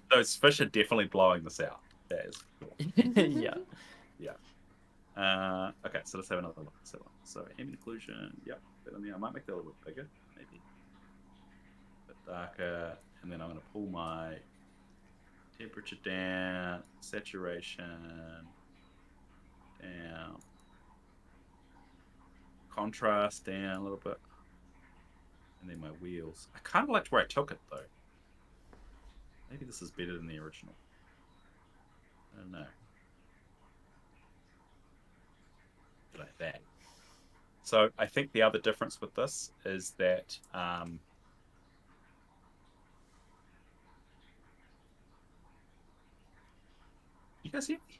Those fish are definitely blowing this out. That is cool. Yeah. Yeah. Okay, so let's have another look. So ambient occlusion. Yep. But I might make that a little bit bigger, maybe. A bit darker, and then I'm going to pull my Temperature down, saturation down, contrast down a little bit, and then my wheels. I kind of liked where I took it though. Maybe this is better than the original. I don't know. Like that. So I think the other difference with this is that you guys hear me?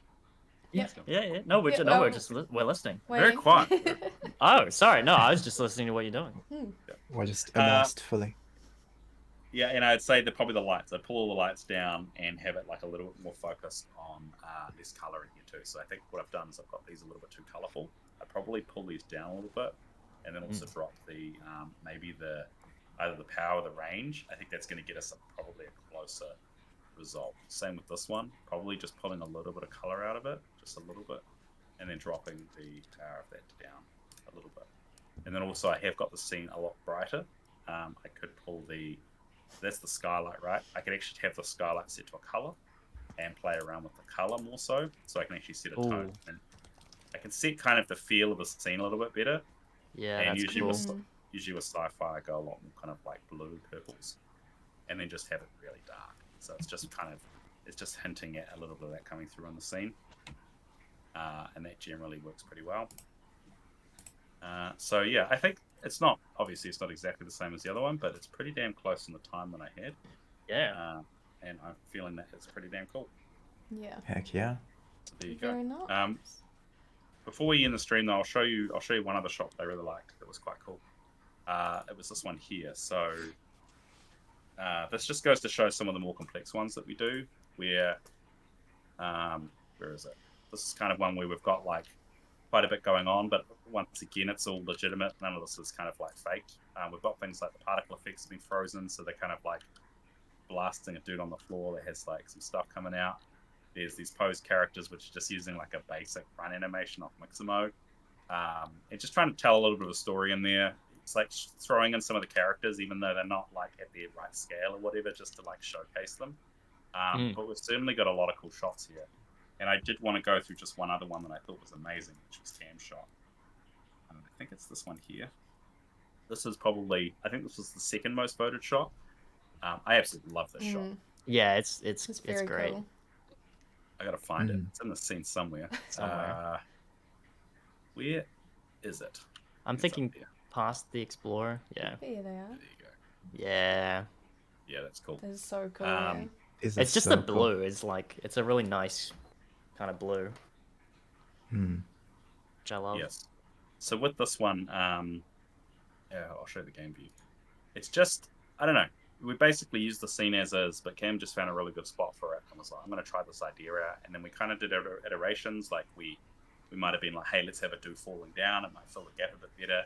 Yep. Yeah. No, we're Yeah, no, we're well, just we're listening. Very Waiting. quiet. Oh, sorry. No, I was just listening to what you're doing. We're just immersed fully. Yeah, and I'd say that probably the lights. I'd pull all the lights down and have it like a little bit more focused on this color in here too. So I think what I've done is I've got these a little bit too colorful. I'd probably pull these down a little bit, and then also drop the maybe either the power or the range. I think that's going to get us probably a closer result. Same with this one. Probably just pulling a little bit of color out of it, just a little bit, and then dropping the power of that down a little bit. And then also I have got the scene a lot brighter. I could pull that's the skylight, right? I could actually have the skylight set to a color and play around with the color more so I can actually set a tone. And I can set kind of the feel of the scene a little bit better. Yeah, and that's usually cool. usually with sci-fi I go a lot more kind of like blue purples, and then just have it really dark. So it's just hinting at a little bit of that coming through on the scene, and that generally works pretty well. So yeah, I think it's not exactly the same as the other one, but it's pretty damn close in the time that I had. Yeah. And I'm feeling that it's pretty damn cool. Yeah. Heck yeah. So there you Very go. nice. Before we end the stream, though, I'll show you one other shot that I really liked. That was quite cool. It was this one here. So this just goes to show some of the more complex ones that we do. Where is it? This is kind of one where we've got like quite a bit going on, but once again, it's all legitimate. None of this is kind of like faked. We've got things like the particle effects being frozen, so they're kind of like blasting a dude on the floor that has like some stuff coming out. There's these posed characters which are just using like a basic run animation off Mixamo, and just trying to tell a little bit of a story in there. It's like throwing in some of the characters even though they're not like at their right scale or whatever, just to like showcase them. But we've certainly got a lot of cool shots here, and I did want to go through just one other one that I thought was amazing, which was Cam's shot. I think it's this one here. This is probably, I think this was the second most voted shot. I absolutely love this shot. Yeah, it's very great. cool. I gotta find it. It's in the scene somewhere. Where is it? I'm thinking past the Explorer. Yeah. Here they are. There you go. Yeah. Yeah, that's cool. This is so cool. Yeah. It's just so the cool. blue. It's a really nice kind of blue. Which I love. Yes. So with this one, yeah, I'll show you the game view. It's just, I don't know. We basically used the scene as is, but Cam just found a really good spot for it and was like, I'm going to try this idea out. And then we kind of did iterations. Like we might have been like, hey, let's have a dude falling down. It might fill the gap a bit better.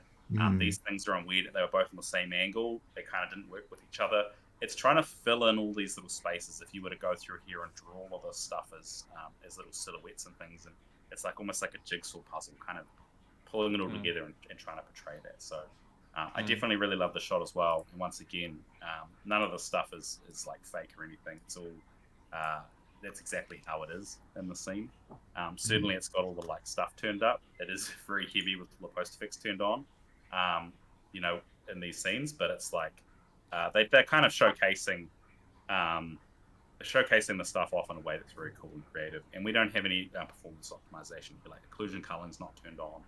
These things are on weird. They were both on the same angle. They kind of didn't work with each other. It's trying to fill in all these little spaces. If you were to go through here and draw all of this stuff as little silhouettes and things, and it's like almost like a jigsaw puzzle, kind of pulling it all together and trying to portray that. So I definitely really love the shot as well. And once again, none of the stuff is like fake or anything. It's all that's exactly how it is in the scene. Certainly, it's got all the like stuff turned up. It is very heavy with the post effects turned on, you know, in these scenes. But it's like they're kind of showcasing the stuff off in a way that's very cool and creative. And we don't have any performance optimization. Like occlusion coloring's not turned on.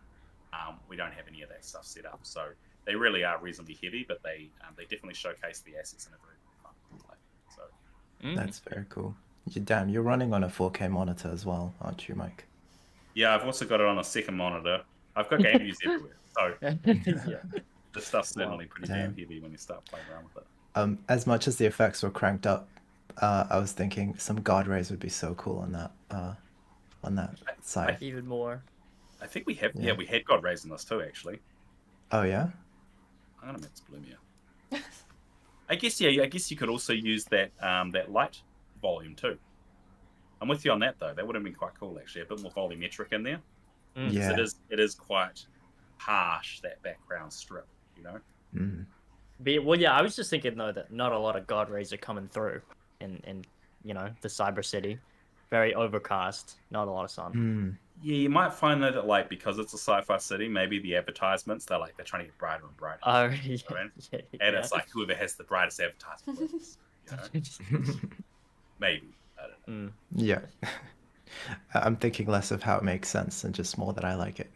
We don't have any of that stuff set up. So they really are reasonably heavy, but they definitely showcase the assets in a very fun way. So That's very cool. Damn, you're running on a 4K monitor as well, aren't you, Mike? yeah, I've also got it on a second monitor. I've got game views everywhere. So Yeah. the stuff's certainly pretty damn heavy when you start playing around with it. As much as the effects were cranked up, I was thinking some guard rays would be so cool on that side. Even more. I think we have we had God rays in this too, actually. Oh yeah? I'm gonna make this Blumia. I guess you could also use that that light volume too. I'm with you on that though. That would have been quite cool actually. A bit more volumetric in there. Yeah. It is quite harsh, that background strip, you know. Well, yeah, I was just thinking though that not a lot of God rays are coming through, and you know, the Cyber City. Very overcast, not a lot of sun. Hmm. Yeah, you might find though that like because it's a sci-fi city, maybe the advertisements they're trying to get brighter and brighter. Oh, You know yeah, what I mean? yeah, And yeah. it's like whoever has the brightest advertisement wins. You know? Maybe. I don't know. Mm. Yeah. I'm thinking less of how it makes sense and just more that I like it.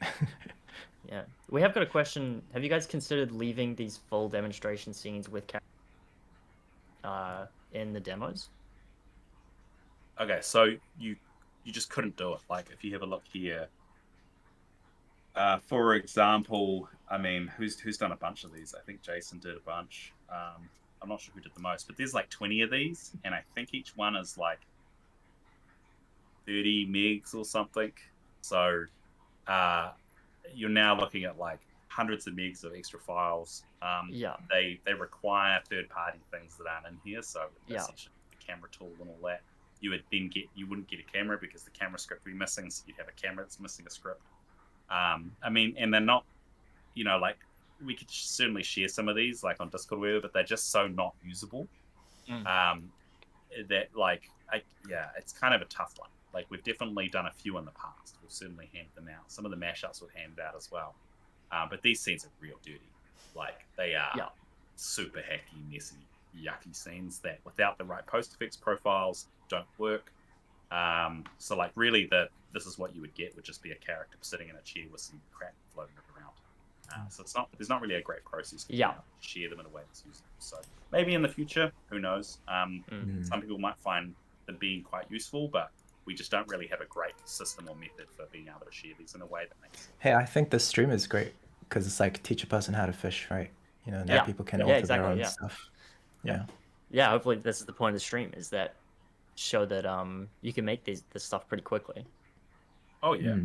Yeah, we have got a question. Have you guys considered leaving these full demonstration scenes with in the demos? Okay, so you just couldn't do it. Like if you have a look here, for example, I mean, who's done a bunch of these? I think Jason did a bunch. I'm not sure who did the most, but there's like 20 of these, and I think each one is like 30 megs or something. So you're now looking at like hundreds of megs of extra files. Yeah. They require third-party things that aren't in here, so Yeah. essentially the camera tool and all that. You wouldn't get a camera because the camera script would be missing, so you'd have a camera that's missing a script. I mean, and they're not, you know, like we could certainly share some of these like on Discord or whatever, but they're just so not usable. That like, it's kind of a tough one. Like we've definitely done a few in the past. We've certainly handed them out. Some of the mashups were handed out as well. But these scenes are real dirty. Like they are super hacky, messy, yucky scenes that without the right post effects profiles don't work. So like really this is what you would get would just be a character sitting in a chair with some crap floating around. So there's not really a great process to share them in a way that's usable. So maybe in the future, who knows? Some people might find them being quite useful, but we just don't really have a great system or method for being able to share these in a way that makes sense. Hey, I think this stream is great because it's like teach a person how to fish, right? You know, now people can alter their own stuff. Yeah. Yeah, hopefully this is the point of the stream, is that show that you can make this stuff pretty quickly. Oh yeah.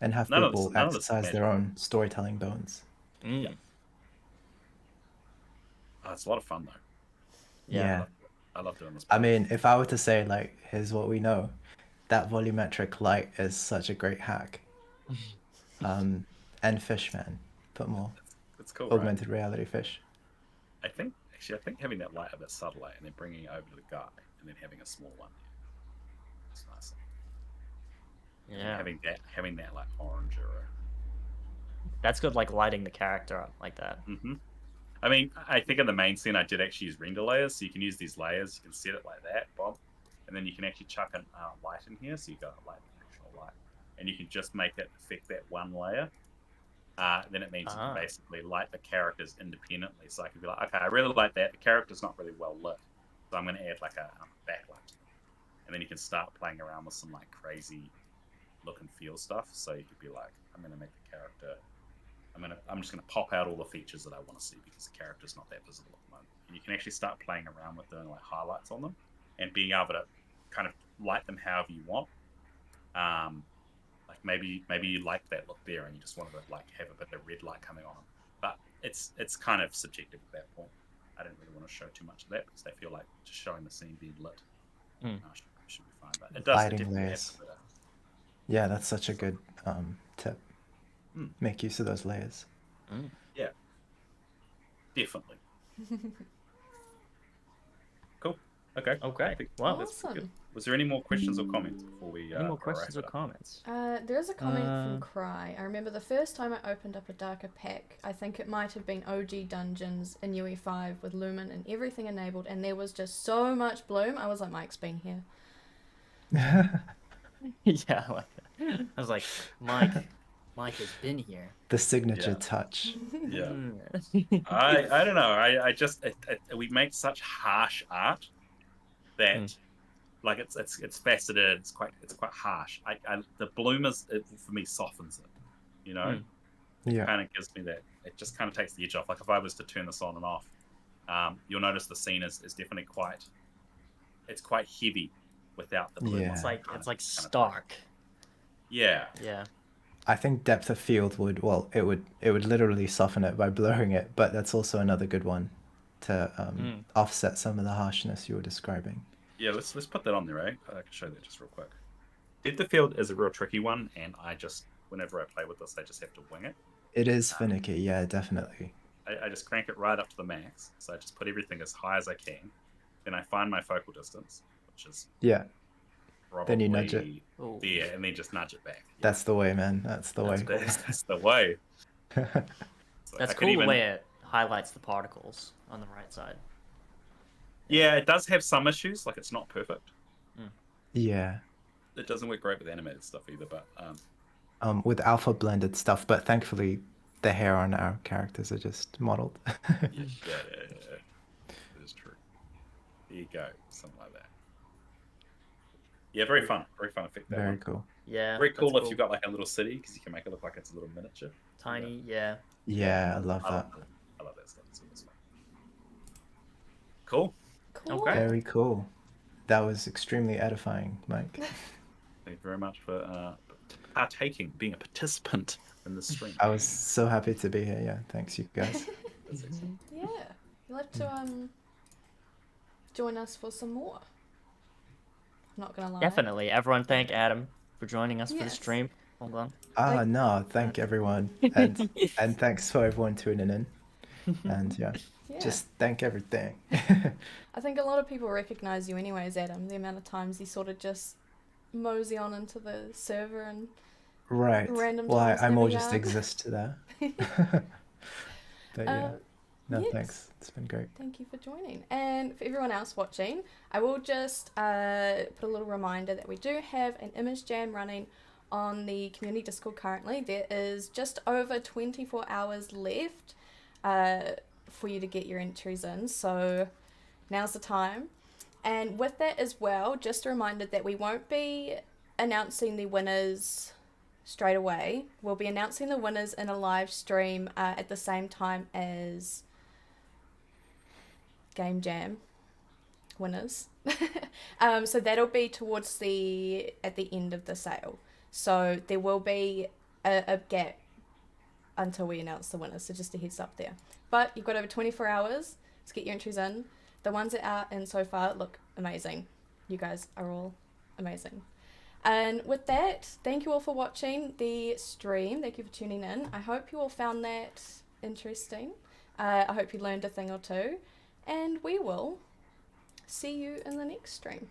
And have people exercise their own storytelling bones. Yeah. It's a lot of fun though. Yeah. I love doing this. I mean, if I were to say like, here's what we know, that volumetric light is such a great hack. And fish, man, put more. It's cool. Augmented reality fish. I think having that light a bit subtler and then bringing it over to the guy and then having a small one. It's nice. Yeah. Having that like orange or. That's good, like lighting the character up like that. I mean, I think in the main scene I did actually use render layers, so you can use these layers. You can set it like that, Bob, and then you can actually chuck a light in here, so you got like an actual light, and you can just make it affect that one layer. Then it means you can basically light the characters independently. So I can be like, okay, I really like that. The character's not really well lit, so I'm going to add like a backlight to them. And then you can start playing around with some like crazy look and feel stuff. So you could be like, I'm going to make the character. I'm just going to pop out all the features that I want to see because the character's not that visible at the moment. And you can actually start playing around with doing like highlights on them and being able to kind of light them however you want. Like maybe you like that look there and you just wanted to like have a bit of red light coming on them. But it's kind of subjective at that point. I don't really want to show too much of that because they feel like just showing the scene being lit should be fine. But it does lighting layers. Yeah, that's such a good tip. Make use of those layers. Yeah, definitely. Cool. Okay. Wow. That's good. Was there any more questions or comments before we? Any more questions or comments? There is a comment from Cry. I remember the first time I opened up a darker pack, I think it might have been OG Dungeons in UE5 with Lumen and everything enabled, and there was just so much bloom. I was like, Mike's been here. Yeah, I like that. I was like, Mike has been here. The signature touch. Yeah. I don't know. I just we make such harsh art that like it's faceted. It's quite harsh. The bloom for me softens it. You know. Yeah. It kind of gives me that. It just kind of takes the edge off. Like if I was to turn this on and off, you'll notice the scene is definitely quite. It's quite heavy without the bloom. Yeah. It's like stark. Yeah. Yeah. I think depth of field would literally soften it by blurring it, but that's also another good one to offset some of the harshness you were describing. Yeah, let's put that on there, eh? I can show that just real quick. Depth of field is a real tricky one, and whenever I play with this, I just have to wing it. It is finicky, yeah, definitely. I just crank it right up to the max, so I just put everything as high as I can. Then I find my focal distance, which is Yeah, probably then you nudge it. Ooh. there, and then just nudge it back. That's the way, man. That's the way. That's the way. So That's I could cool even- the way it highlights the particles on the right side. Yeah, it does have some issues. Like it's not perfect. Yeah. It doesn't work great with animated stuff either. But With alpha blended stuff, but thankfully the hair on our characters are just modeled. yeah, it is true. There you go, something like that. Yeah, very fun effect. That Very one. cool. Yeah. Very cool that's if you've got like a little city because you can make it look like it's a little miniature. tiny. Yeah. Yeah, I love that. I love that stuff. It's fun. Cool. Cool. Okay. Very cool. That was extremely edifying, Mike. Thank you very much for partaking, being a participant in the stream. I was so happy to be here. Yeah, thanks you guys. That's excellent. Yeah. You'll have to join us for some more. I'm not gonna lie. Definitely. Everyone, thank Adam for joining us for the Yes. stream. Hold on. Ah, no, thank everyone, and thanks for everyone tuning in, and yeah, Yeah. just thank everything. I think a lot of people recognize you anyways, Adam. The amount of times you sort of just mosey on into the server and Right. Random Well, times I more every just hour. exist there. But yeah, no, yes. thanks. It's been great. Thank you for joining. And for everyone else watching, I will just put a little reminder that we do have an image jam running on the community Discord currently. There is just over 24 hours left for you to get your entries in, so now's the time. And with that as well, just a reminder that we won't be announcing the winners straight away. We'll be announcing the winners in a live stream at the same time as Game Jam winners. So that'll be towards at the end of the sale. So there will be a gap until we announce the winners. So just a heads up there. But you've got over 24 hours to get your entries in. The ones that are in so far look amazing. You guys are all amazing. And with that, thank you all for watching the stream. Thank you for tuning in. I hope you all found that interesting. I hope you learned a thing or two. And we will see you in the next stream.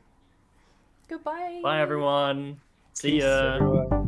Goodbye. Bye, everyone. See Peace, ya. everyone.